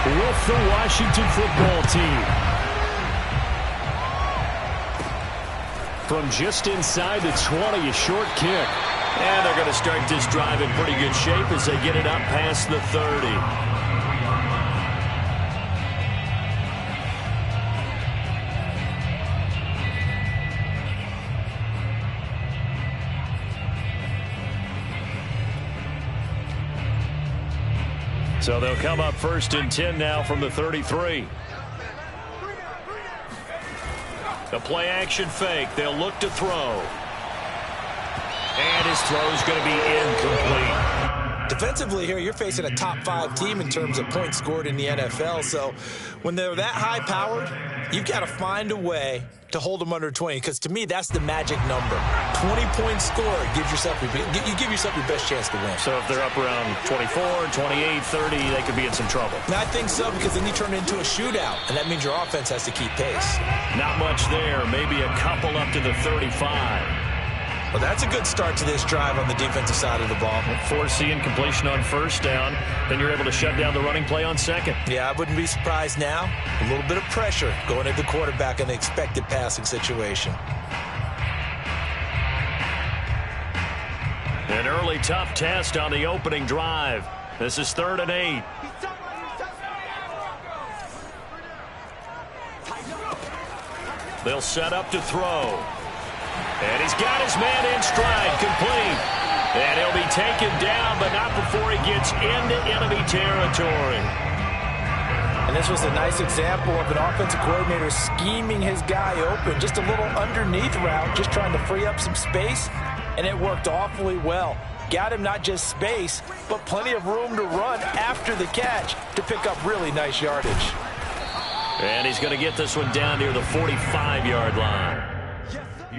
with the Washington football team. From just inside the 20, a short kick. And they're going to start this drive in pretty good shape as they get it up past the 30. So they'll come up 1st and 10 now from the 33. The play action fake. They'll look to throw. And his throw is going to be incomplete. Defensively here, you're facing a top 5 team in terms of points scored in the NFL. So when they're that high-powered, you've got to find a way to hold them under 20, because to me, that's the magic number. 20 points scored gives yourself you give yourself your best chance to win. So if they're up around 24, 28, 30, they could be in some trouble. And I think so, because then you turn it into a shootout, and that means your offense has to keep pace. Not much there. Maybe a couple up to the 35. Well, that's a good start to this drive on the defensive side of the ball. Forcing completion on 1st down. Then you're able to shut down the running play on 2nd. Yeah, I wouldn't be surprised now. A little bit of pressure going at the quarterback in the expected passing situation. An early tough test on the opening drive. This is 3rd and 8. They'll set up to throw. And he's got his man in stride, complete. And he'll be taken down, but not before he gets into enemy territory. And this was a nice example of an offensive coordinator scheming his guy open. Just a little underneath route, just trying to free up some space. And it worked awfully well. Got him not just space, but plenty of room to run after the catch to pick up really nice yardage. And he's going to get this one down near the 45-yard line.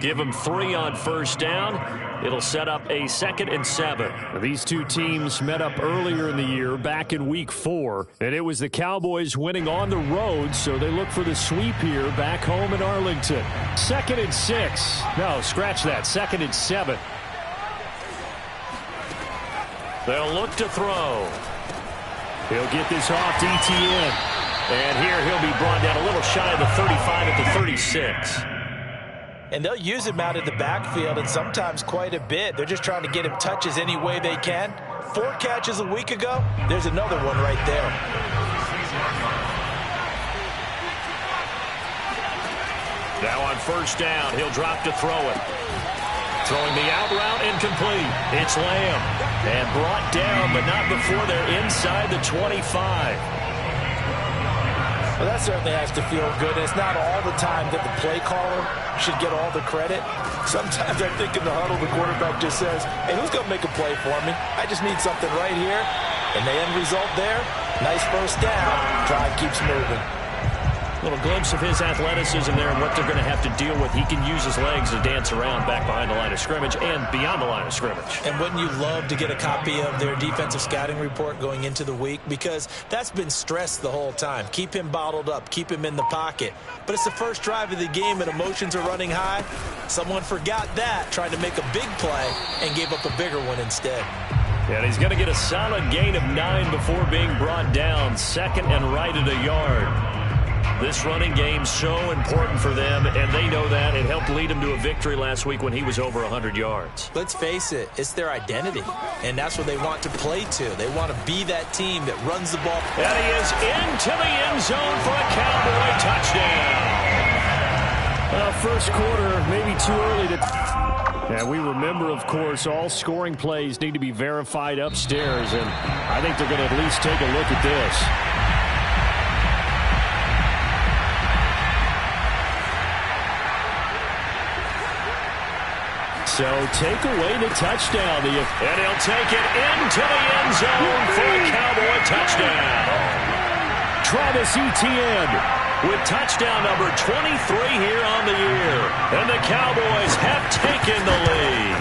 Give him 3 on 1st down. It'll set up a 2nd and 7. These two teams met up earlier in the year, back in Week 4, and it was the Cowboys winning on the road, so they look for the sweep here back home in Arlington. 2nd and 6. No, scratch that. 2nd and 7. They'll look to throw. He'll get this off to ETN. And here he'll be brought down a little shy of the 35 at the 36. And they'll use him out of the backfield, and sometimes quite a bit. They're just trying to get him touches any way they can. 4 catches a week ago. There's another one right there. Now on 1st down, he'll drop to throw it. Throwing the out route, incomplete. It's Lamb. And brought down, but not before they're inside the 25. Well, that certainly has to feel good. It's not all the time that the play caller should get all the credit. Sometimes I think in the huddle, the quarterback just says, hey, who's going to make a play for me? I just need something right here. And the end result there, nice 1st down. Drive keeps moving. A little glimpse of his athleticism there and what they're going to have to deal with. He can use his legs to dance around back behind the line of scrimmage and beyond the line of scrimmage. And wouldn't you love to get a copy of their defensive scouting report going into the week? Because that's been stressed the whole time. Keep him bottled up. Keep him in the pocket. But it's the first drive of the game and emotions are running high. Someone forgot that, tried to make a big play, and gave up a bigger one instead. And he's going to get a solid gain of 9 before being brought down. 2nd and right at a yard. This running game's so important for them, and they know that. It helped lead them to a victory last week when he was over 100 yards. Let's face it, it's their identity, and that's what they want to play to. They want to be that team that runs the ball. And he is into the end zone for a Cowboy touchdown. First quarter, maybe too early to... And we remember, of course, all scoring plays need to be verified upstairs, and I think they're going to at least take a look at this. So take away the touchdown. And he'll take it into the end zone for a Cowboy touchdown. Travis Etienne with touchdown number 23 here on the year. And the Cowboys have taken the lead.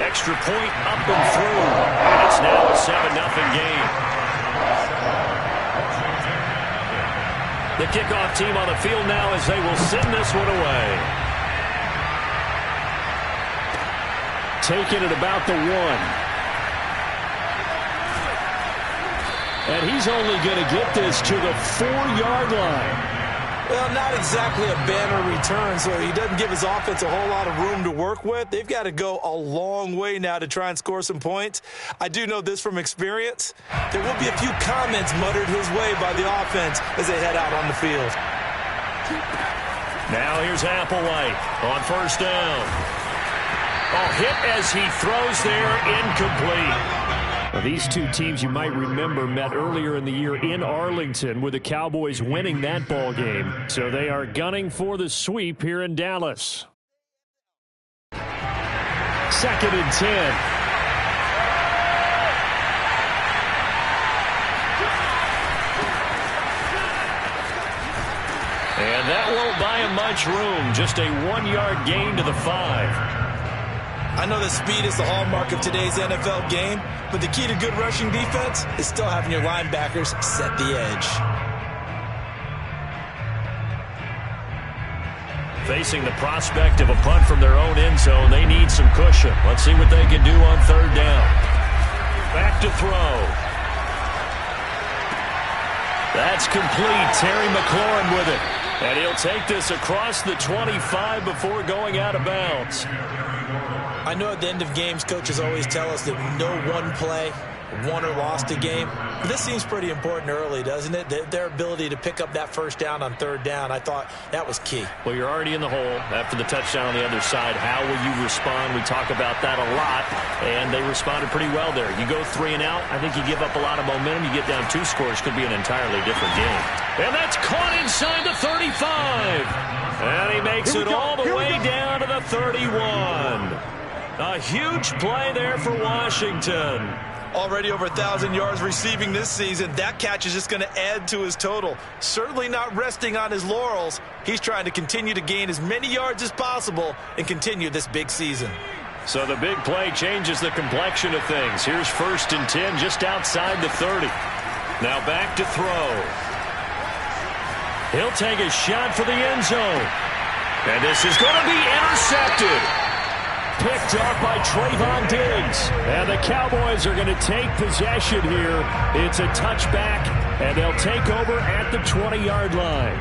Extra point up and through. And it's now a 7-0 game. The kickoff team on the field now as they will send this one away. Taken at about the 1. And he's only going to get this to the 4-yard line. Well, not exactly a banner return, so he doesn't give his offense a whole lot of room to work with. They've got to go a long way now to try and score some points. I do know this from experience. There will be a few comments muttered his way by the offense as they head out on the field. Now here's Applewhite on first down. Oh, hit as he throws there, incomplete. Well, these two teams you might remember met earlier in the year in Arlington with the Cowboys winning that ball game. So they are gunning for the sweep here in Dallas. 2nd and 10. And that won't buy him much room. Just a 1-yard gain to the 5. I know that speed is the hallmark of today's NFL game, but the key to good rushing defense is still having your linebackers set the edge. Facing the prospect of a punt from their own end zone, they need some cushion. Let's see what they can do on 3rd down. Back to throw. That's complete. Terry McLaurin with it. And he'll take this across the 25 before going out of bounds. I know at the end of games, coaches always tell us that no one play won or lost a game. But this seems pretty important early, doesn't it? Their ability to pick up that 1st down on 3rd down, I thought that was key. Well, you're already in the hole after the touchdown on the other side. How will you respond? We talk about that a lot, and they responded pretty well there. You go 3 and out, I think you give up a lot of momentum. You get down 2 scores, could be an entirely different game. And that's caught inside the 35. And he makes it all the way down to the 31. A huge play there for Washington. Already over 1,000 yards receiving this season. That catch is just going to add to his total. Certainly not resting on his laurels. He's trying to continue to gain as many yards as possible and continue this big season. So the big play changes the complexion of things. Here's 1st and 10 just outside the 30. Now back to throw. He'll take a shot for the end zone. And this is going to be intercepted. Picked up by Trayvon Diggs. And the Cowboys are going to take possession here. It's a touchback, and they'll take over at the 20-yard line.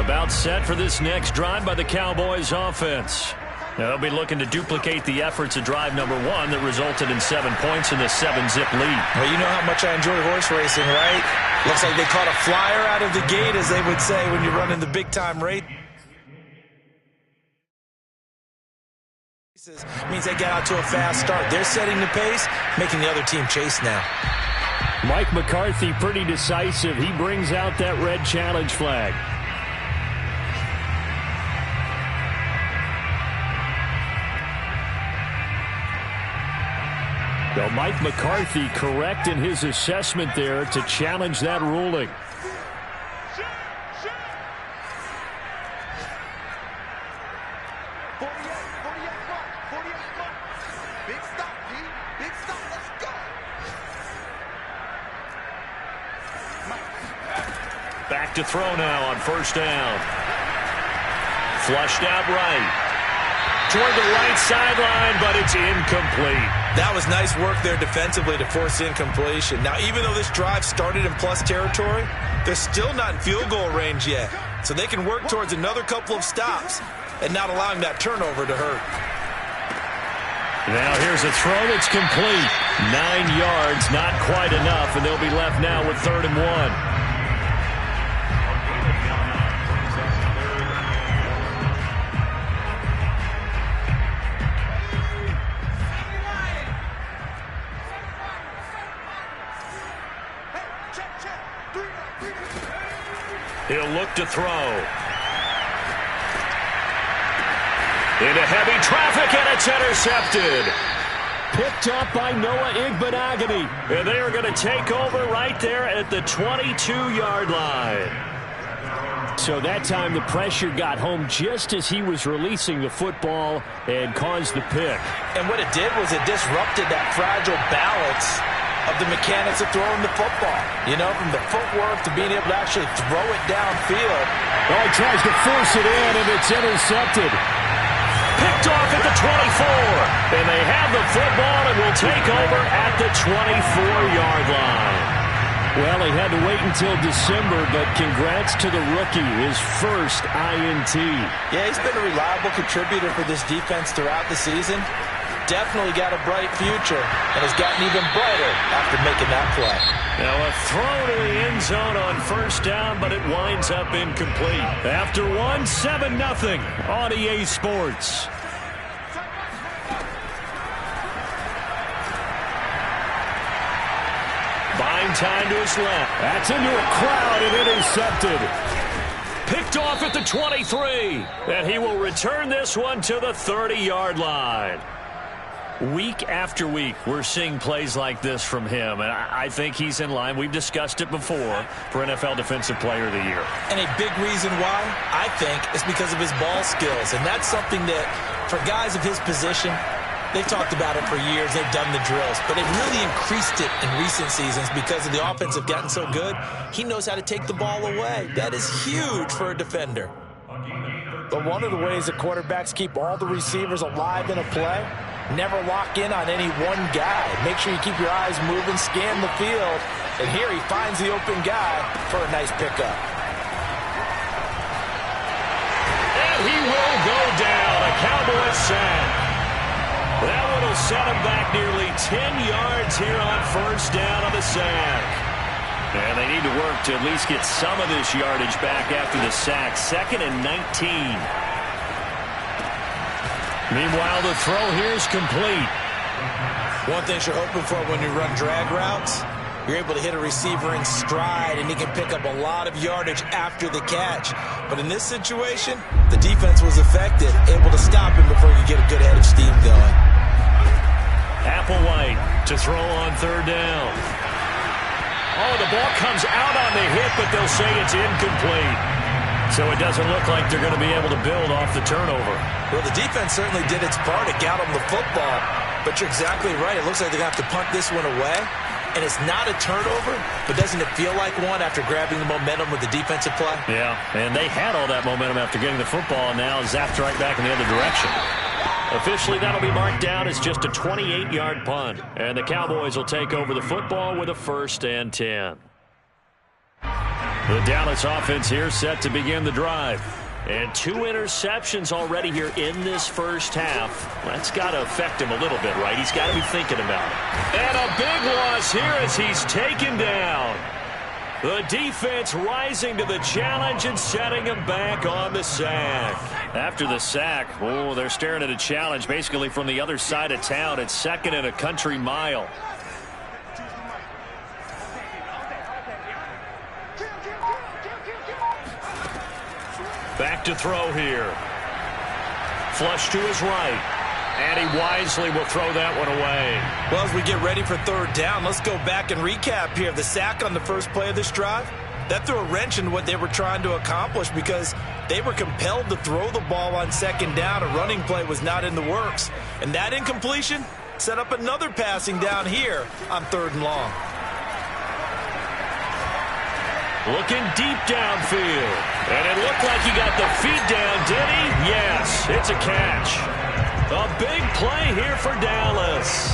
About set for this next drive by the Cowboys offense. Now they'll be looking to duplicate the efforts of drive number 1 that resulted in 7 points in the 7-zip lead. Well, you know how much I enjoy horse racing, right? Looks like they caught a flyer out of the gate, as they would say when you're running the big-time race. Means they get out to a fast start. They're setting the pace, making the other team chase now. Mike McCarthy pretty decisive. He brings out that red challenge flag. Well, Mike McCarthy correct in his assessment there to challenge that ruling. Back to throw now on 1st down. Flushed out right. Toward the right sideline, but it's incomplete. That was nice work there defensively to force incompletion. Now, even though this drive started in plus territory, they're still not in field goal range yet. So they can work towards another couple of stops and not allowing that turnover to hurt. Now here's a throw that's complete. 9 yards, not quite enough, and they'll be left now with 3rd and 1. He'll look to throw. Into heavy traffic, and it's intercepted. Picked up by Noah Igbenogany. And they are going to take over right there at the 22-yard line. So that time the pressure got home just as he was releasing the football and caused the pick. And what it did was it disrupted that fragile balance of the mechanics of throwing the football. You know, from the footwork to being able to actually throw it downfield. Oh, he tries to force it in, and it's intercepted. Picked off at the 24. And they have the football and will take over at the 24-yard line. Well, he had to wait until December, but congrats to the rookie, his first INT. Yeah, he's been a reliable contributor for this defense throughout the season. Definitely got a bright future and has gotten even brighter after making that play. Now a throw to the end zone on first down, but it winds up incomplete. After 7-0 on EA Sports. Buying time to his left. That's into a crowd and intercepted. Picked off at the 23. And he will return this one to the 30-yard line. Week after week, we're seeing plays like this from him, and I think he's in line. We've discussed it before for NFL Defensive Player of the Year. And a big reason why, I think, is because of his ball skills. And that's something that, for guys of his position, they've talked about it for years. They've done the drills. But they've really increased it in recent seasons because of the offense have gotten so good. He knows how to take the ball away. That is huge for a defender. But one of the ways that quarterbacks keep all the receivers alive in a play, never lock in on any one guy. Make sure you keep your eyes moving, scan the field. And here he finds the open guy for a nice pickup. And he will go down. A Cowboy sack. That one will set him back nearly 10 yards here on first down on the sack. And they need to work to at least get some of this yardage back after the sack. 2nd and 19. Meanwhile, the throw here is complete. One thing you're hoping for when you run drag routes, you're able to hit a receiver in stride, and he can pick up a lot of yardage after the catch. But in this situation, the defense was effective, able to stop him before he could get a good head of steam going. Applewhite to throw on third down. Oh, the ball comes out on the hit, but they'll say it's incomplete. So it doesn't look like they're going to be able to build off the turnover. Well, the defense certainly did its part. It got them the football. But you're exactly right. It looks like they're going to have to punt this one away. And it's not a turnover, but doesn't it feel like one after grabbing the momentum with the defensive play? Yeah, and they had all that momentum after getting the football, and now zapped right back in the other direction. Officially, that'll be marked down as just a 28-yard punt. And the Cowboys will take over the football with a 1st and 10. The Dallas offense here set to begin the drive. And 2 interceptions already here in this first half. That's got to affect him a little bit, right? He's got to be thinking about it. And a big loss here as he's taken down. The defense rising to the challenge and setting him back on the sack. After the sack, oh, they're staring at a challenge basically from the other side of town. It's 2nd and a country mile. Back to throw here. Flush to his right. And he wisely will throw that one away. Well, as we get ready for third down, let's go back and recap here. The sack on the first play of this drive, that threw a wrench in what they were trying to accomplish because they were compelled to throw the ball on 2nd down. A running play was not in the works. And that incompletion set up another passing down here on 3rd and long. Looking deep downfield. And it looked like he got the feet down, did he? Yes, it's a catch. A big play here for Dallas.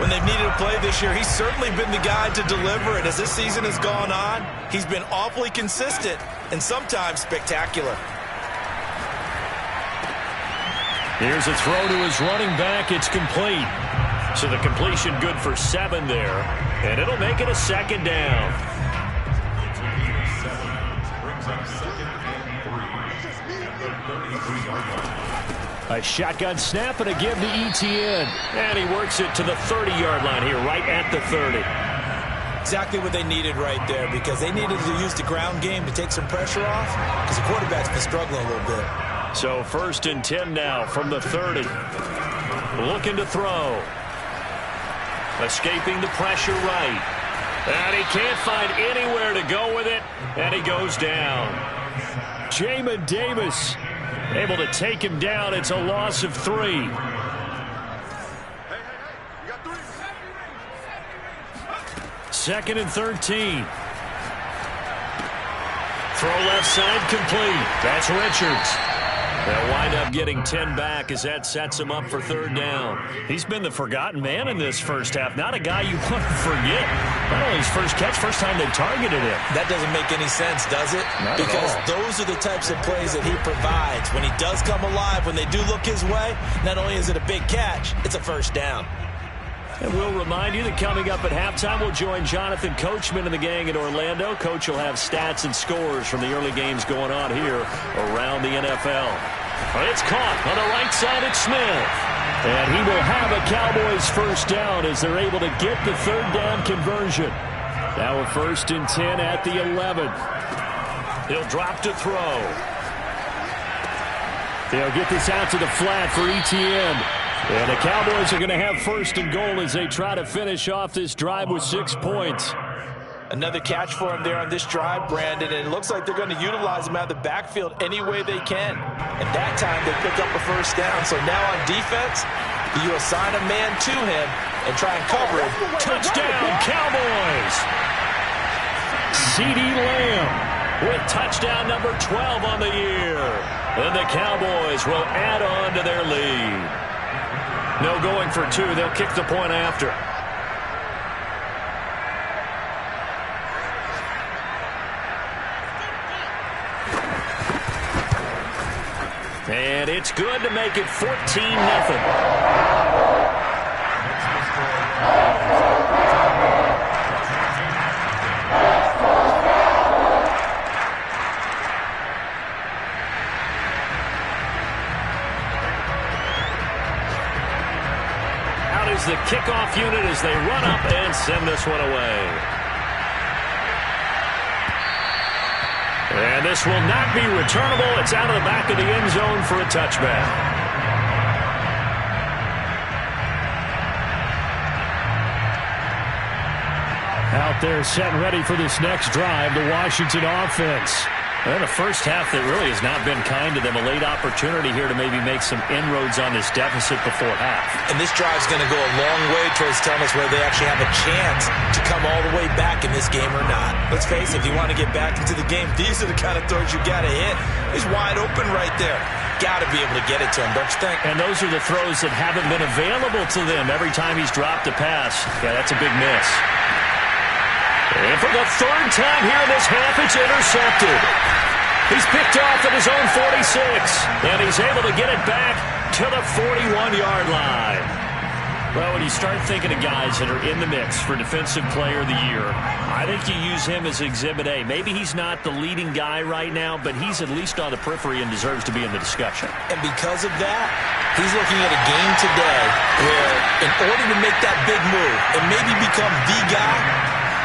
When they've needed a play this year, he's certainly been the guy to deliver it. As this season has gone on, he's been awfully consistent and sometimes spectacular. Here's a throw to his running back. It's complete. So the completion good for 7 there. And it'll make it a 2nd down. A shotgun snap and a give to Etienne. And he works it to the 30-yard line here, right at the 30. Exactly what they needed right there because they needed to use the ground game to take some pressure off because the quarterback's been struggling a little bit. So 1st and 10 now from the 30. Looking to throw. Escaping the pressure right. And he can't find anywhere to go with it. And he goes down. Jamin Davis able to take him down. It's a loss of 3. Second and 13. Throw left side complete. That's Richards. They'll wind up getting 10 back as that sets him up for third down. He's been the forgotten man in this first half. Not a guy you want to forget. Not only his first catch, first time they targeted him. That doesn't make any sense, does it? Not because at all. those are the types of plays that he provides. When he does come alive, when they do look his way, not only is it a big catch, it's a first down. And we'll remind you that coming up at halftime, we'll join Jonathan Coachman and the gang in Orlando. Coach will have stats and scores from the early games going on here around the NFL. It's caught on the right side. It's Smith. And he will have a Cowboys first down as they're able to get the third down conversion. Now a 1st and 10 at the 11. He'll drop to throw. They'll get this out to the flat for Etienne. And the Cowboys are going to have 1st and goal as they try to finish off this drive with 6 points. Another catch for him there on this drive, Brandon, and it looks like they're going to utilize him out of the backfield any way they can. And that time they pick up a first down. So now on defense, you assign a man to him and try and cover him. Touchdown, Cowboys! CeeDee Lamb with touchdown number 12 on the year. And the Cowboys will add on to their lead. No going for 2. They'll kick the point after. And it's good to make it 14-0. The kickoff unit as they run up and send this one away. And this will not be returnable. It's out of the back of the end zone for a touchback. Out there set and ready for this next drive, the Washington offense. And the first half that really has not been kind to them. A late opportunity here to maybe make some inroads on this deficit before half. And this drive's going to go a long way towards telling us whether they actually have a chance to come all the way back in this game or not. Let's face it, if you want to get back into the game, these are the kind of throws you got to hit. He's wide open right there. Got to be able to get it to him, don't you think? And those are the throws that haven't been available to them every time he's dropped a pass. Yeah, that's a big miss. And for the third time here in this half, it's intercepted. He's picked off at his own 46, and he's able to get it back to the 41-yard line. Well, when you start thinking of guys that are in the mix for Defensive Player of the Year, I think you use him as Exhibit A. Maybe he's not the leading guy right now, but he's at least on the periphery and deserves to be in the discussion. And because of that, he's looking at a game today where in order to make that big move and maybe become the guy,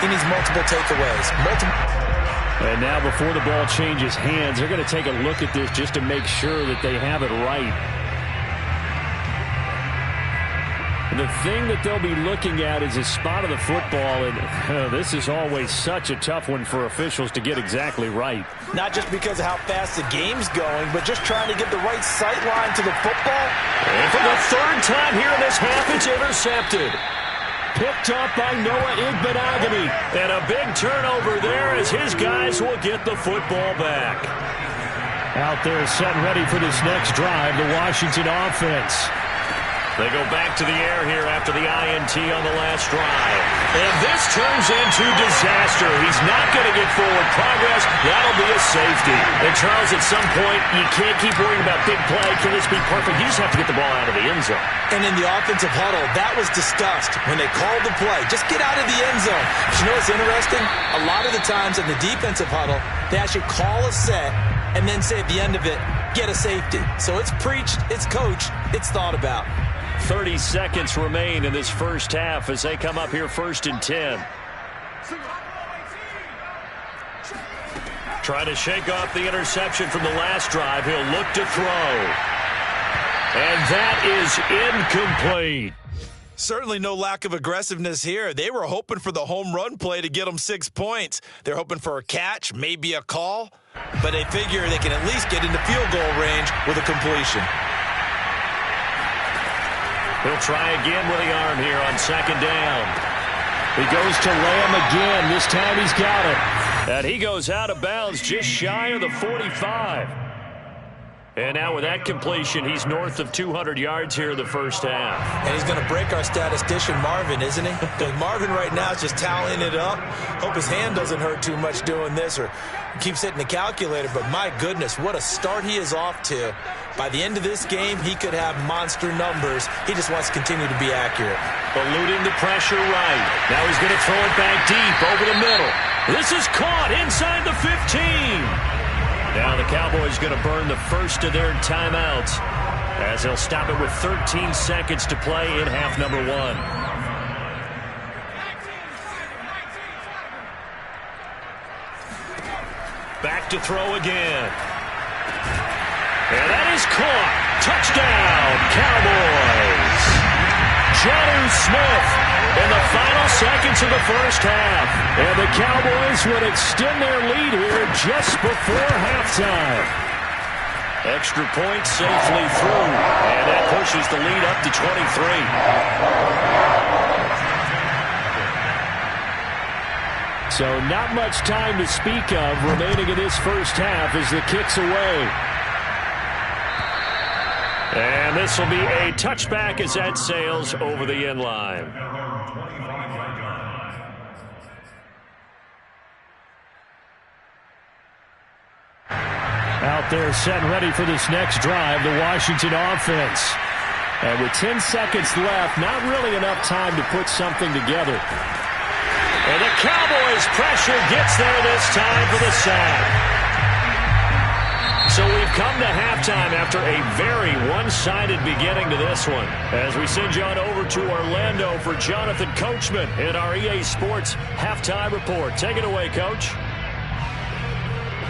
he needs multiple takeaways. And now before the ball changes hands, they're going to take a look at this just to make sure that they have it right. The thing that they'll be looking at is a spot of the football, and this is always such a tough one for officials to get exactly right. Not just because of how fast the game's going, but just trying to get the right sight line to the football. And for the third time here in this half, it's intercepted. Picked up by Noah Igbinoghene. And a big turnover there as his guys will get the football back. Out there set and ready for this next drive, the Washington offense. They go back to the air here after the INT on the last drive. And this turns into disaster. He's not going to get forward progress. That'll be a safety. And Charles, at some point, you can't keep worrying about big play. Can this be perfect? You just have to get the ball out of the end zone. And in the offensive huddle, that was discussed when they called the play. Just get out of the end zone. But you know what's interesting? A lot of the times in the defensive huddle, they actually call a set and then say at the end of it, get a safety. So it's preached, it's coached, it's thought about. 30 seconds remain in this first half as they come up here 1st and 10. Trying to shake off the interception from the last drive. He'll look to throw. And that is incomplete. Certainly no lack of aggressiveness here. They were hoping for the home run play to get them 6 points. They're hoping for a catch, maybe a call, but they figure they can at least get into field goal range with a completion. He'll try again with the arm here on 2nd down. He goes to Lamb again. This time he's got it. And he goes out of bounds just shy of the 45. And now with that completion, he's north of 200 yards here in the first half. And he's going to break our statistician, Marvin, isn't he? Because Marvin right now is just tallying it up. Hope his hand doesn't hurt too much doing this or keeps hitting the calculator. But my goodness, what a start he is off to. By the end of this game, he could have monster numbers. He just wants to continue to be accurate. Eluding the pressure right. Now he's going to throw it back deep over the middle. This is caught inside the 15. Now the Cowboys going to burn the first of their timeouts as they'll stop it with 13 seconds to play in half number 1. Back to throw again. And that is caught. Touchdown, Cowboys. Jonnu Smith in the final seconds of the first half. And the Cowboys would extend their lead here just before halftime. Extra point safely through. And that pushes the lead up to 23. So not much time to speak of remaining in this first half as the kick's away. And this will be a touchback as that sails over the end line. Out there set and ready for this next drive, the Washington offense. And with 10 seconds left, not really enough time to put something together. And the Cowboys' pressure gets there this time for the sack. So we've come to halftime after a very one-sided beginning to this one. As we send you on over to Orlando for Jonathan Coachman in our EA Sports Halftime Report. Take it away, Coach.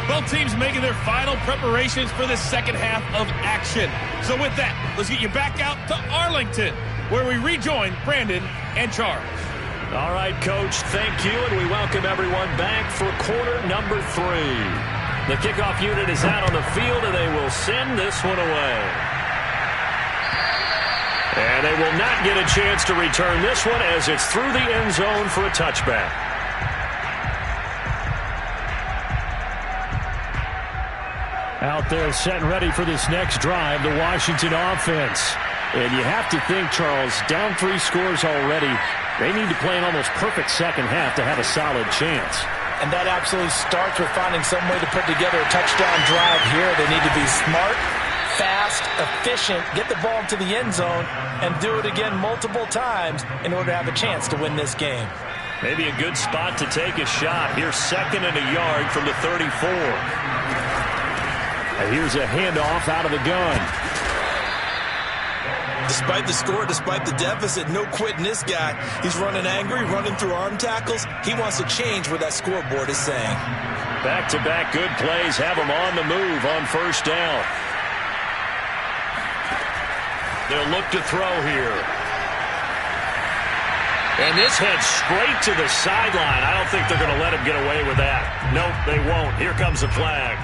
Both teams making their final preparations for the second half of action. So with that, let's get you back out to Arlington, where we rejoin Brandon and Charles. All right, Coach, thank you, and we welcome everyone back for quarter number 3. The kickoff unit is out on the field, and they will send this one away. And they will not get a chance to return this one as it's through the end zone for a touchback. Out there set and ready for this next drive, the Washington offense. And you have to think, Charles, down 3 scores already. They need to play an almost perfect second half to have a solid chance. And that absolutely starts with finding some way to put together a touchdown drive here. They need to be smart, fast, efficient, get the ball into the end zone, and do it again multiple times in order to have a chance to win this game. Maybe a good spot to take a shot. Here's 2nd and a yard from the 34. And here's a handoff out of the gun. Despite the score, despite the deficit, no quitting this guy. He's running angry, running through arm tackles. He wants to change what that scoreboard is saying. Back-to-back good plays have him on the move on first down. They'll look to throw here. And this heads straight to the sideline. I don't think they're going to let him get away with that. Nope, they won't. Here comes a flag.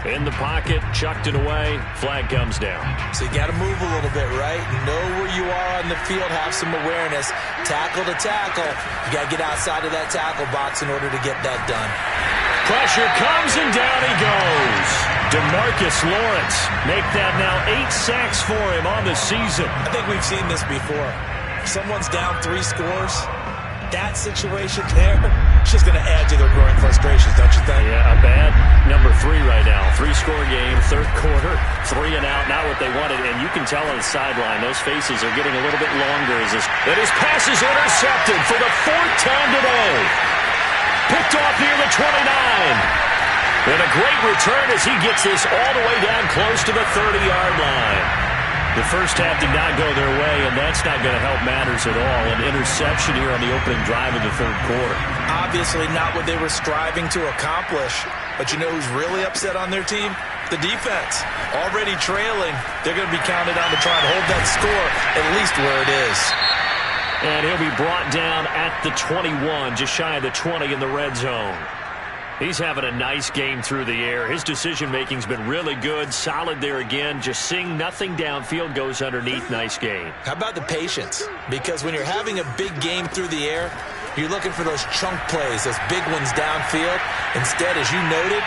In the pocket, chucked it away, flag comes down. So you got to move a little bit, right? Know where you are on the field, have some awareness. Tackle to tackle. You got to get outside of that tackle box in order to get that done. Pressure comes and down he goes. DeMarcus Lawrence make that now 8 sacks for him on the season. I think we've seen this before. Someone's down 3 scores. That situation there, it's just going to add to their growing frustrations, don't you think? Yeah, a bad number 3 right now. 3-score game, 3rd quarter, 3 and out, not what they wanted. And you can tell on the sideline, those faces are getting a little bit longer as his pass is intercepted for the 4th time today. Picked off near the 29. And a great return as he gets this all the way down close to the 30-yard line. The first half did not go their way, and that's not going to help matters at all. An interception here on the opening drive of the 3rd quarter. Obviously not what they were striving to accomplish. But you know who's really upset on their team? The defense. Already trailing. They're going to be counted on to try and hold that score at least where it is. And he'll be brought down at the 21, just shy of the 20 in the red zone. He's having a nice game through the air. His decision-making's been really good. Solid there again. Just seeing nothing downfield goes underneath. Nice game. How about the patience? Because when you're having a big game through the air, you're looking for those chunk plays, those big ones downfield. Instead, as you noted,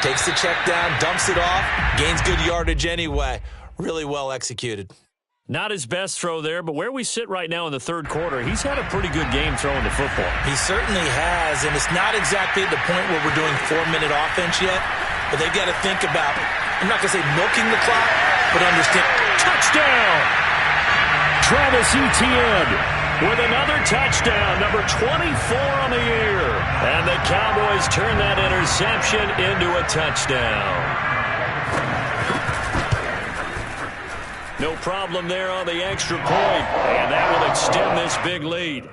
Takes the check down, dumps it off, gains good yardage anyway. Really well executed. Not his best throw there, but where we sit right now in the third quarter, he's had a pretty good game throwing the football. He certainly has, and it's not exactly the point where we're doing 4-minute offense yet, but they've got to think about, I'm not going to say milking the clock, but understand. Touchdown! Travis Etienne with another touchdown, number 24 on the year. And the Cowboys turn that interception into a touchdown. No problem there on the extra point, and that will extend this big lead.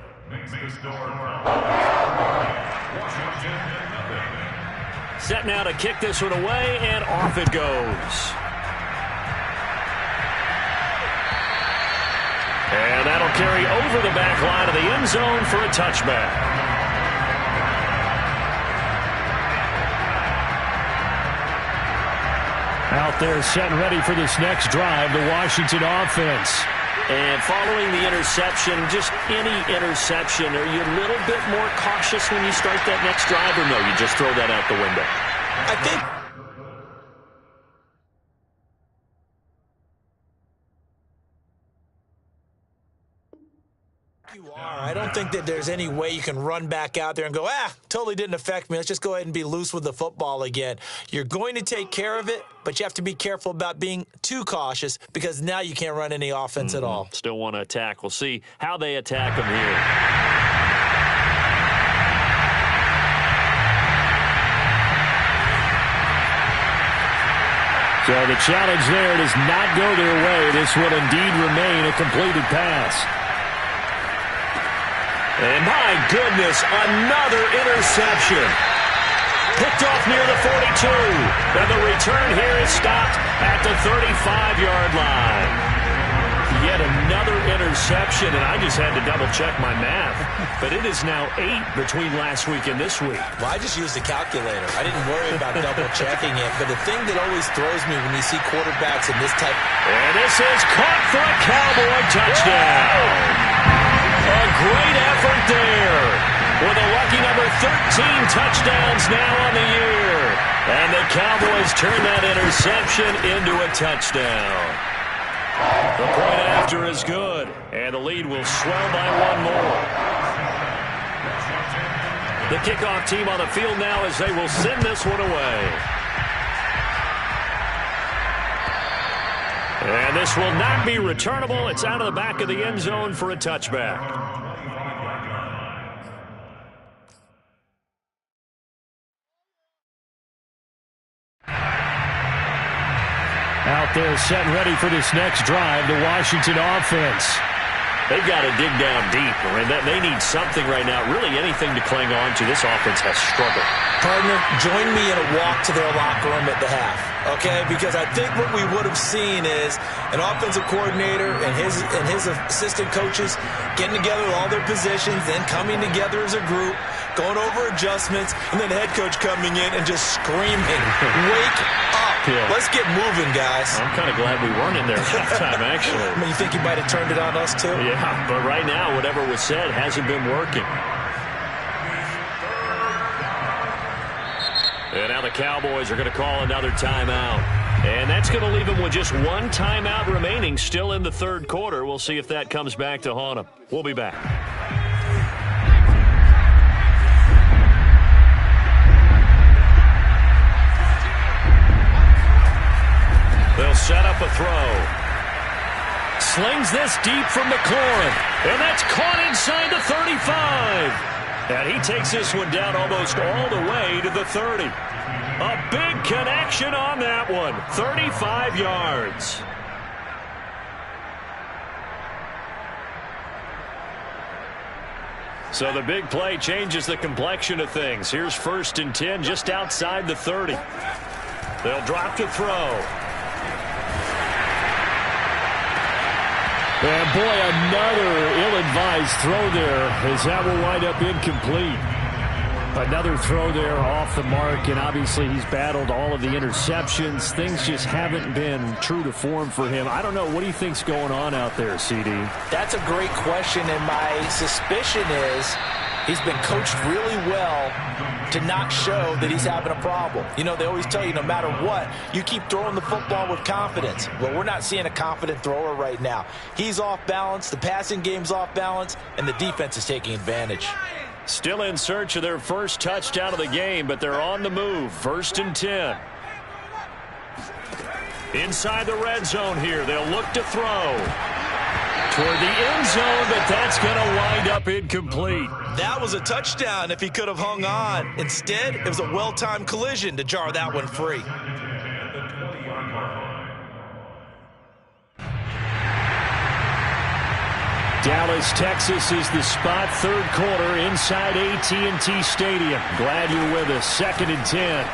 Set now to kick this one away, and off it goes. And that'll carry over the back line of the end zone for a touchback. Out there set and ready for this next drive, the Washington offense. And following the interception, just any interception, are you a little bit more cautious when you start that next drive, or no, you just throw that out the window? I think you are. I don't think that there's any way you can run back out there and go, totally didn't affect me. Let's just go ahead and be loose with the football again. You're going to take care of it, but you have to be careful about being too cautious because now you can't run any offense at all. Still want to attack. We'll see how they attack them here. So the challenge there does not go their way. This will indeed remain a completed pass. And my goodness, another interception. Picked off near the 42. And the return here is stopped at the 35-yard line. Yet another interception, and I just had to double-check my math. But it is now 8 between last week and this week. Well, I just used a calculator. I didn't worry about double-checking it. But the thing that always throws me when you see quarterbacks in this type. And this is caught for a Cowboy touchdown. A great effort there with a lucky number 13 touchdowns now on the year. And the Cowboys turn that interception into a touchdown. The point after is good, and the lead will swell by one more. The kickoff team on the field now as they will send this one away. And this will not be returnable. It's out of the back of the end zone for a touchback. Out there set and ready for this next drive, the Washington offense. They've got to dig down deep, and they need something right now, really anything to cling on to. This offense has struggled. Partner, join me in a walk to their locker room at the half, okay? Because I think what we would have seen is an offensive coordinator and his assistant coaches getting together with all their positions, then coming together as a group, going over adjustments, and then the head coach coming in and just screaming, wake up. Yeah. Let's get moving, guys. I'm kind of glad we weren't in there at halftime, actually. I mean, you think you might have turned it on us, too? Yeah, but right now, whatever was said hasn't been working. And now the Cowboys are going to call another timeout. And that's going to leave them with just one timeout remaining still in the third quarter. We'll see if that comes back to haunt them. We'll be back. They'll set up a throw. Slings this deep from McLaurin. And that's caught inside the 35. And he takes this one down almost all the way to the 30. A big connection on that one. 35 yards. So the big play changes the complexion of things. Here's 1st and 10 just outside the 30. They'll drop to throw. And boy, another ill-advised throw there as that will wind up incomplete. Another throw there off the mark, and obviously he's battled all of the interceptions. Things just haven't been true to form for him. I don't know. What do you think's going on out there, CD? That's a great question, and my suspicion is He's been coached really well to not show that he's having a problem. You know, they always tell you no matter what, you keep throwing the football with confidence. Well, we're not seeing a confident thrower right now. He's off balance, the passing game's off balance, and the defense is taking advantage. Still in search of their first touchdown of the game, but they're on the move. 1st and 10. Inside the red zone here, they'll look to throw toward the end zone, but that's going to wind up incomplete. That was a touchdown if he could have hung on. Instead, it was a well-timed collision to jar that one free. Dallas, Texas is the spot. 3rd quarter inside AT&T Stadium. Glad you're with us. 2nd and 10.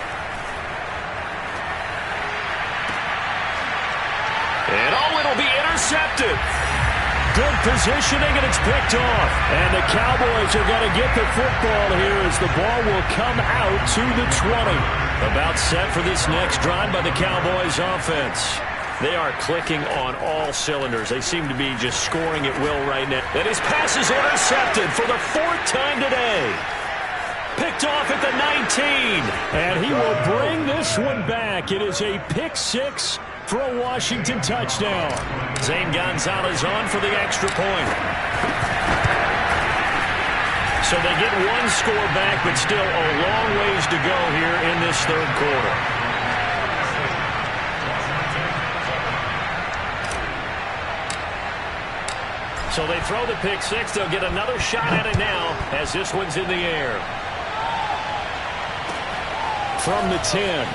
And it'll be intercepted. Good positioning, and it's picked off. And the Cowboys are going to get the football here as the ball will come out to the 20. About set for this next drive by the Cowboys offense. They are clicking on all cylinders. They seem to be just scoring at will right now. And his pass is intercepted for the 4th time today. Picked off at the 19. And he will bring this one back. It is a pick 6 for a Washington touchdown. Zane Gonzalez on for the extra point. So they get one score back, but still a long ways to go here in this 3rd quarter. So they throw the pick 6. They'll get another shot at it now as this one's in the air. From the 10.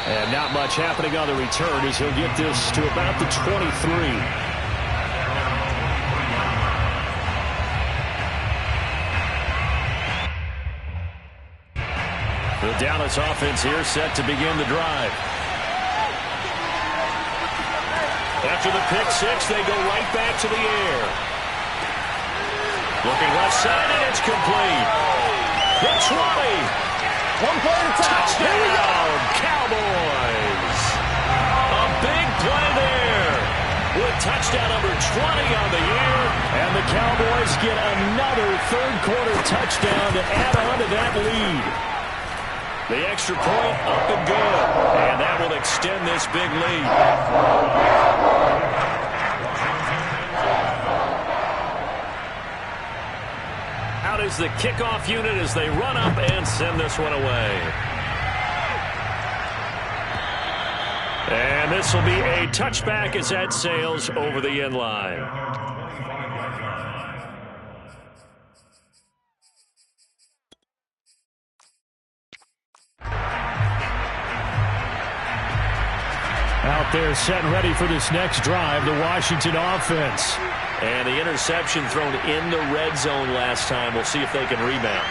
And not much happening on the return as he'll get this to about the 23. The Dallas offense here set to begin the drive. After the pick 6, they go right back to the air. Looking left side, and it's complete. The 20. One play at a time. Touchdown, Cowboys. A big play there with touchdown number 20 on the year. And the Cowboys get another 3rd quarter touchdown to add on to that lead. The extra point up and good. And that will extend this big lead. Out is the kickoff unit as they run up and send this one away. And this will be a touchback as that sails over the end line. Out there set and ready for this next drive, the Washington offense. And the interception thrown in the red zone last time. We'll see if they can rebound.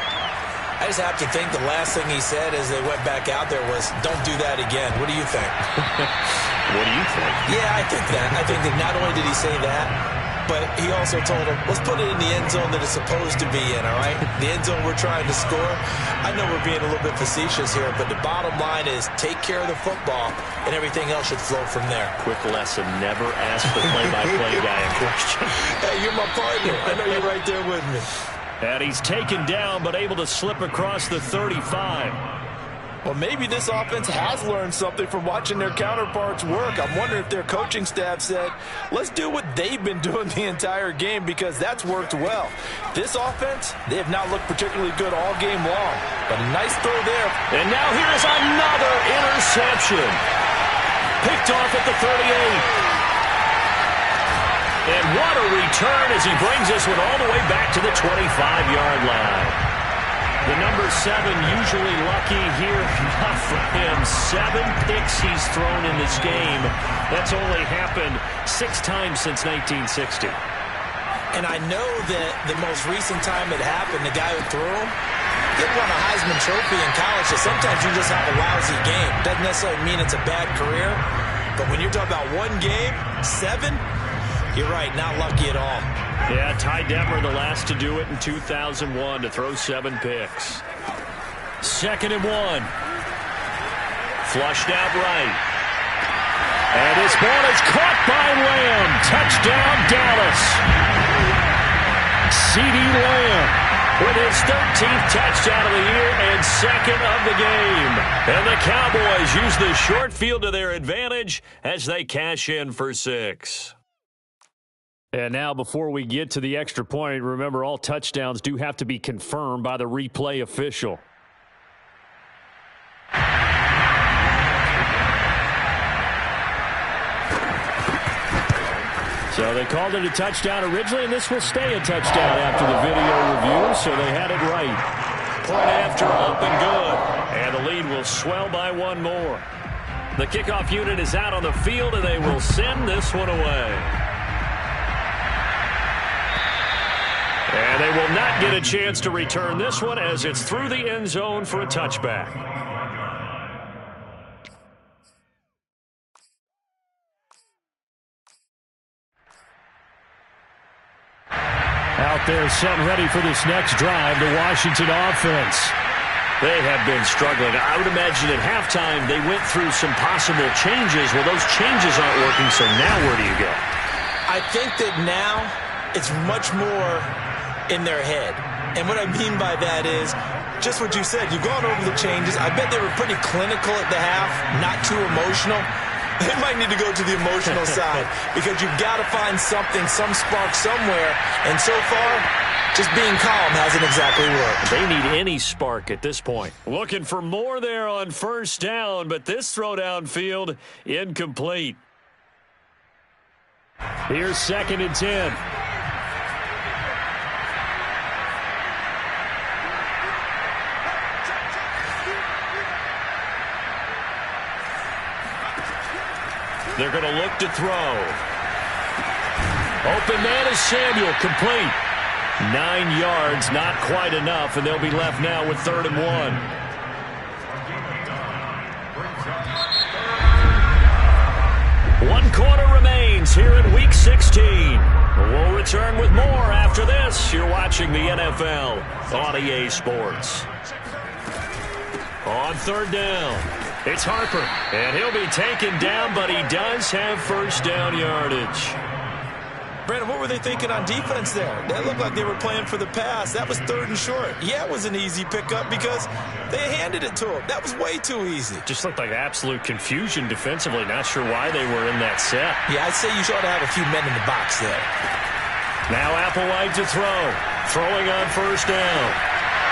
I just have to think the last thing he said as they went back out there was, don't do that again. What do you think? What do you think? Yeah, I think that. I think that not only did he say that, but he also told him, let's put it in the end zone that it's supposed to be in, all right? The end zone we're trying to score. I know we're being a little bit facetious here, but the bottom line is take care of the football, and everything else should flow from there. Quick lesson, never ask the play-by-play guy a question. Hey, you're my partner. I know you're right there with me. And he's taken down, but able to slip across the 35. Well, maybe this offense has learned something from watching their counterparts work. I'm wondering if their coaching staff said, let's do what they've been doing the entire game because that's worked well. This offense, they have not looked particularly good all game long, but a nice throw there. And now here's another interception. Picked off at the 38. And what a return as he brings this one all the way back to the 25-yard line. The number 7 usually lucky here, not for him. 7 picks he's thrown in this game. That's only happened 6 times since 1960. And I know that the most recent time it happened, the guy who threw him, he won a Heisman Trophy in college, so sometimes you just have a lousy game. Doesn't necessarily mean it's a bad career, but when you're talking about one game, 7, you're right, not lucky at all. Yeah, Ty Detmer, the last to do it in 2001, to throw 7 picks. 2nd and 1. Flushed out right. And this ball is caught by Lamb. Touchdown, Dallas. CeeDee Lamb with his 13th touchdown of the year and second of the game. And the Cowboys use the short field to their advantage as they cash in for 6. And now, before we get to the extra point, remember all touchdowns do have to be confirmed by the replay official. So they called it a touchdown originally, and this will stay a touchdown after the video review, so they had it right. Point after, up and good. And the lead will swell by 1 more. The kickoff unit is out on the field, and they will send this one away. And they will not get a chance to return this one as it's through the end zone for a touchback. Out there set ready for this next drive, the Washington offense. They have been struggling. I would imagine at halftime they went through some possible changes. Well, those changes aren't working, so now where do you go? I think that now it's much more in their head. And what I mean by that is just what you said. You've gone over the changes. I bet they were pretty clinical at the half, not too emotional. They might need to go to the emotional side because you've got to find something, some spark somewhere. And so far, just being calm hasn't exactly worked. They need any spark at this point. Looking for more there on first down, but this throw downfield incomplete. Here's 2nd and 10. They're going to look to throw. Open man is Samuel, complete. 9 yards, not quite enough, and they'll be left now with 3rd and 1. 1 quarter remains here in Week 16. We'll return with more after this. You're watching the NFL on EA Sports. On 3rd down. It's Harper, and he'll be taken down, but he does have first down yardage. Brandon, what were they thinking on defense there? That looked like they were playing for the pass. That was 3rd and short. Yeah, it was an easy pickup because they handed it to him. That was way too easy. Just looked like absolute confusion defensively. Not sure why they were in that set. Yeah, I'd say you ought to have a few men in the box there. Now Applewhite to throw. Throwing on first down.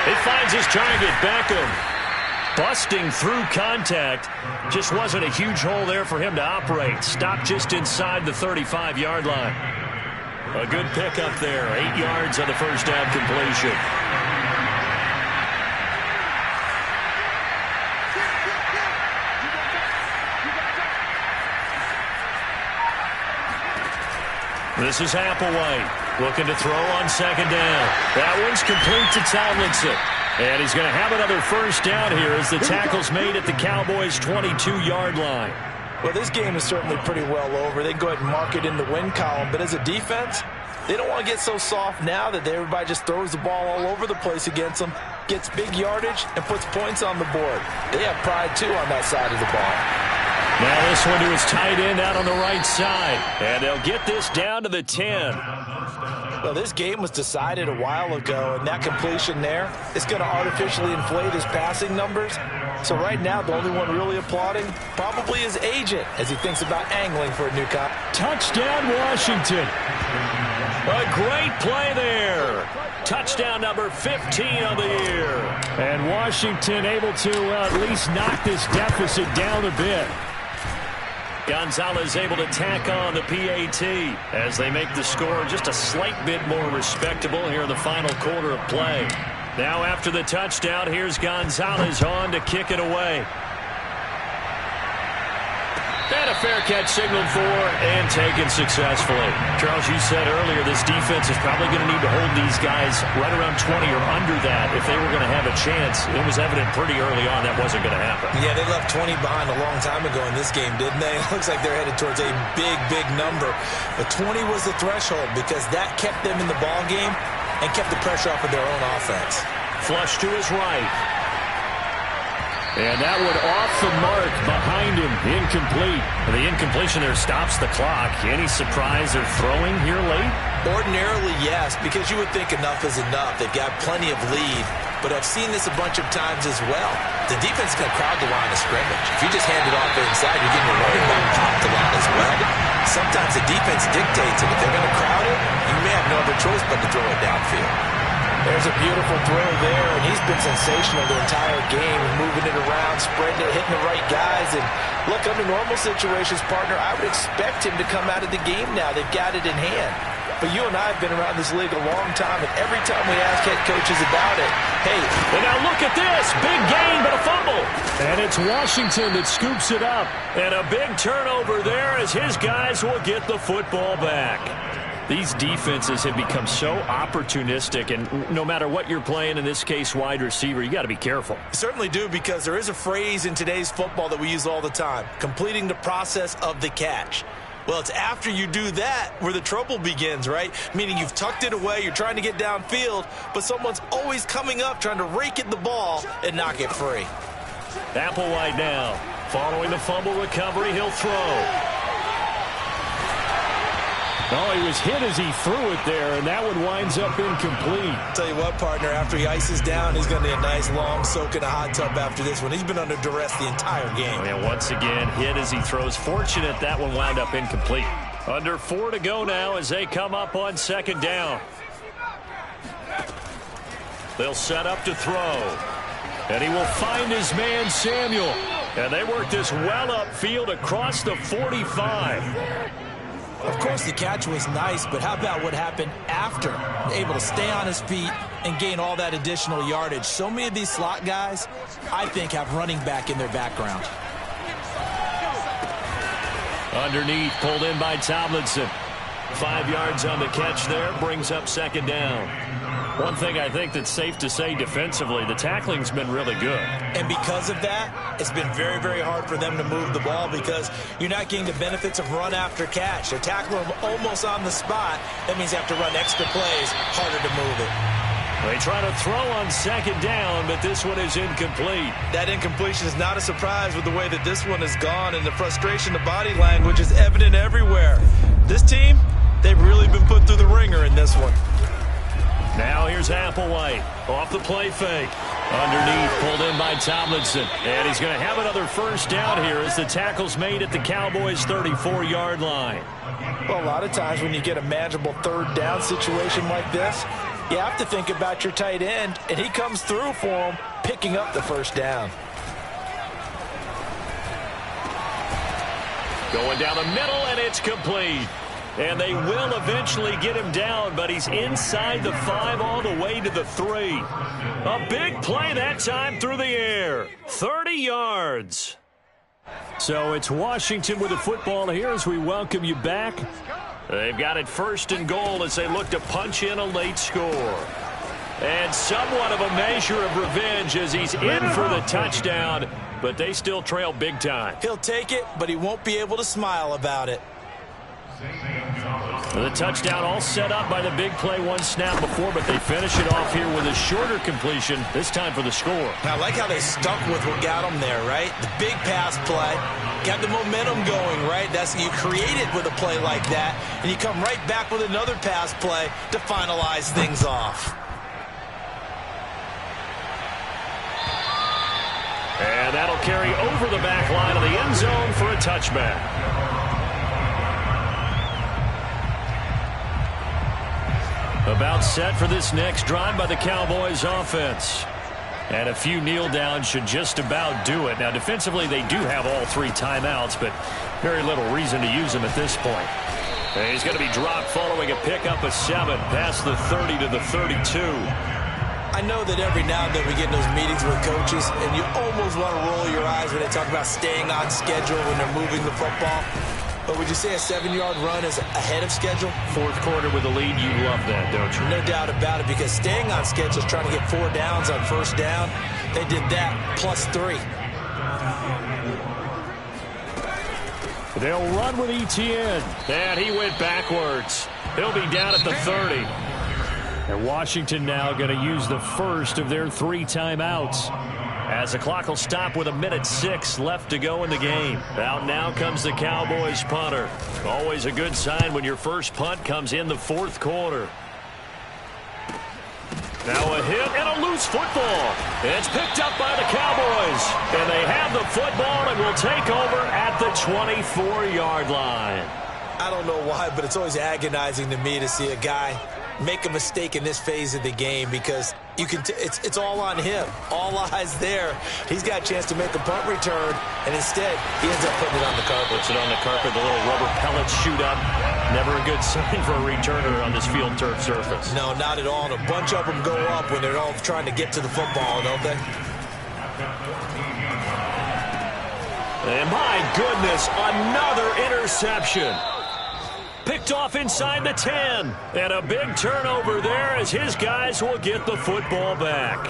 He finds his target, Beckham. Busting through contact. Just wasn't a huge hole there for him to operate. Stopped just inside the 35-yard line. A good pickup there. 8 yards on the first down completion. This is Applewhite looking to throw on 2nd down. That one's complete to Tomlinson. And he's going to have another first down here as the tackle's made at the Cowboys' 22-yard line. Well, this game is certainly pretty well over. They can go ahead and mark it in the win column. But as a defense, they don't want to get so soft now that everybody just throws the ball all over the place against them, gets big yardage, and puts points on the board. They have pride, too, on that side of the ball. Now this one to his tight end out on the right side. And they'll get this down to the 10. Well, this game was decided a while ago, and that completion there is going to artificially inflate his passing numbers. So right now, the only one really applauding probably his agent as he thinks about angling for a new cop. Touchdown, Washington. A great play there. Touchdown number 15 of the year. And Washington able to at least knock this deficit down a bit. Gonzalez able to tack on the PAT as they make the score just a slight bit more respectable here in the final quarter of play. Now after the touchdown, here's Gonzalez on to kick it away. And a fair catch signaled for and taken successfully. Charles, you said earlier this defense is probably going to need to hold these guys right around 20 or under that if they were going to have a chance. It was evident pretty early on that wasn't going to happen. Yeah, they left 20 behind a long time ago in this game, didn't they? It looks like they're headed towards a big, big number. But 20 was the threshold because that kept them in the ball game and kept the pressure off of their own offense. Flush to his right. And that one off the mark behind him, incomplete. The incompletion there stops the clock. Any surprise they're throwing here late? Ordinarily, yes, because you would think enough is enough. They've got plenty of lead, but I've seen this a bunch of times as well. The defense is going to crowd the line of scrimmage. If you just hand it off inside, you're getting your running back dropped a lot as well. Sometimes the defense dictates it. If they're going to crowd it, you may have no other choice but to throw it downfield. There's a beautiful throw there, and he's been sensational the entire game, moving it around, spreading it, hitting the right guys. And look, under normal situations, partner, I would expect him to come out of the game now. They've got it in hand. But you and I have been around this league a long time, and every time we ask head coaches about it, hey, and now look at this. Big gain, but a fumble. And it's Washington that scoops it up. And a big turnover there as his guys will get the football back. These defenses have become so opportunistic, and no matter what you're playing, in this case wide receiver, you got to be careful. You certainly do, because there is a phrase in today's football that we use all the time, completing the process of the catch. Well, it's after you do that where the trouble begins, right? Meaning you've tucked it away, you're trying to get downfield, but someone's always coming up trying to rake at the ball and knock it free. Applewhite now. Following the fumble recovery, he'll throw. Oh, he was hit as he threw it there, and that one winds up incomplete. Tell you what, partner, after he ices down, he's going to need a nice long soak in a hot tub after this one. He's been under duress the entire game. And once again, hit as he throws. Fortunate that one wound up incomplete. Under 4 to go now as they come up on second down. They'll set up to throw. And he will find his man, Samuel. And they work this well upfield across the 45. Of course, the catch was nice, but how about what happened after? Able to stay on his feet and gain all that additional yardage. So many of these slot guys, I think, have running back in their background. Underneath, pulled in by Tomlinson. 5 yards on the catch there, brings up second down. One thing I think that's safe to say defensively, the tackling's been really good. And because of that, it's been very, very hard for them to move the ball because you're not getting the benefits of run after catch. They're tackling them almost on the spot. That means they have to run extra plays, harder to move it. They try to throw on second down, but this one is incomplete. That incompletion is not a surprise with the way that this one has gone, and the frustration, the body language is evident everywhere. This team, they've really been put through the ringer in this one. Now here's Applewhite off the play fake. Underneath, pulled in by Tomlinson. And he's going to have another first down here as the tackle's made at the Cowboys' 34-yard line. Well, a lot of times when you get a manageable third down situation like this, you have to think about your tight end, and he comes through for him, picking up the first down. Going down the middle, and it's complete. And they will eventually get him down, but he's inside the 5 all the way to the 3. A big play that time through the air. 30 yards. So it's Washington with the football here as we welcome you back. They've got it first and goal as they look to punch in a late score. And somewhat of a measure of revenge as he's in for the touchdown, but they still trail big time. He'll take it, but he won't be able to smile about it. The touchdown all set up by the big play one snap before, but they finish it off here with a shorter completion, this time for the score. Now, I like how they stuck with what got them there, right? The big pass play, got the momentum going, right? That's you create it with a play like that, and you come right back with another pass play to finalize things off. And that'll carry over the back line of the end zone for a touchback. About set for this next drive by the Cowboys offense. And a few kneel downs should just about do it. Now, defensively, they do have all 3 timeouts, but very little reason to use them at this point. And he's going to be dropped following a pickup of 7 past the 30 to the 32. I know that every now and then we get in those meetings with coaches, and you almost want to roll your eyes when they talk about staying on schedule when they're moving the football. But would you say a 7-yard run is ahead of schedule? Fourth quarter with a lead, you love that, don't you? No doubt about it, because staying on schedule is trying to get 4 downs on first down. They did that, plus 3. They'll run with Etienne. And he went backwards. He'll be down at the 30. And Washington now going to use the first of their 3 timeouts. As the clock will stop with 1:06 left to go in the game. Out now comes the Cowboys punter. Always a good sign when your first punt comes in the fourth quarter. Now a hit and a loose football. It's picked up by the Cowboys. And they have the football and will take over at the 24-yard line. I don't know why, but it's always agonizing to me to see a guy make a mistake in this phase of the game because you can it's all on him. All eyes there. He's got a chance to make a punt return, and instead he ends up putting it on the carpet. Puts it on the carpet. The little rubber pellets shoot up. Never a good sign for a returner on this field turf surface. No, not at all. And a bunch of them go up when they're all trying to get to the football, don't they? And my goodness, another interception. Picked off inside the 10. And a big turnover there as his guys will get the football back.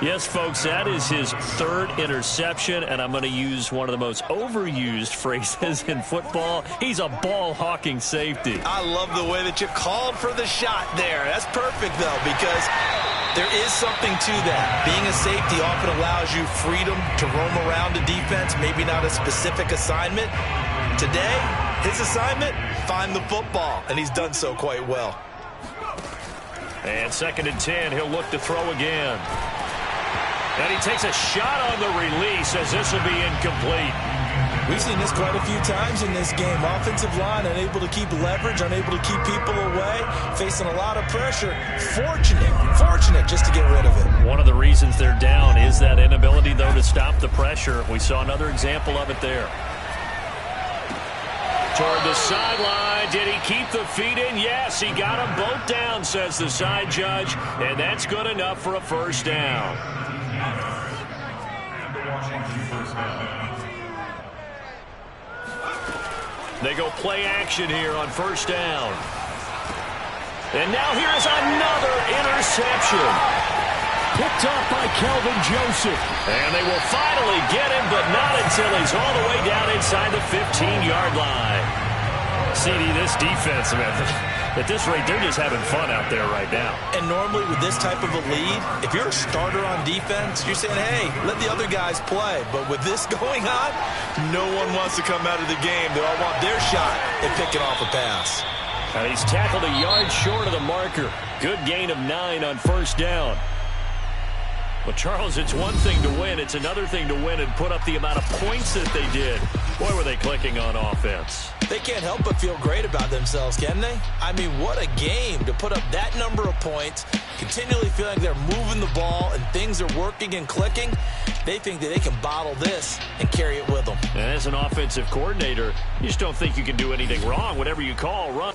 Yes, folks, that is his third interception, and I'm going to use one of the most overused phrases in football. He's a ball-hawking safety. I love the way that you called for the shot there. That's perfect, though, because there is something to that. Being a safety often allows you freedom to roam around the defense, maybe not a specific assignment. Today, his assignment, find the football, and he's done so quite well. And 2nd and 10, he'll look to throw again. And he takes a shot on the release as this will be incomplete. We've seen this quite a few times in this game. Offensive line unable to keep leverage, unable to keep people away, facing a lot of pressure. Fortunate just to get rid of it. One of the reasons they're down is that inability, though, to stop the pressure. We saw another example of it there. Toward the sideline. Did he keep the feet in? Yes, he got them both down, says the side judge. And that's good enough for a first down. They go play action here on first down. And now here's another interception. Picked off by Kelvin Joseph. And they will finally get him, but not until he's all the way down inside the 15-yard line. CD, this defense, man, at this rate, they're just having fun out there right now. And normally with this type of a lead, if you're a starter on defense, you're saying, hey, let the other guys play. But with this going on, no one wants to come out of the game. They all want their shot at picking off a pass. And he's tackled a yard short of the marker. Good gain of 9 on first down. Well, Charles, it's one thing to win. It's another thing to win and put up the amount of points that they did. Boy, were they clicking on offense. They can't help but feel great about themselves, can they? I mean, what a game to put up that number of points, continually feeling like they're moving the ball and things are working and clicking. They think that they can bottle this and carry it with them. And as an offensive coordinator, you just don't think you can do anything wrong. Whatever you call, run.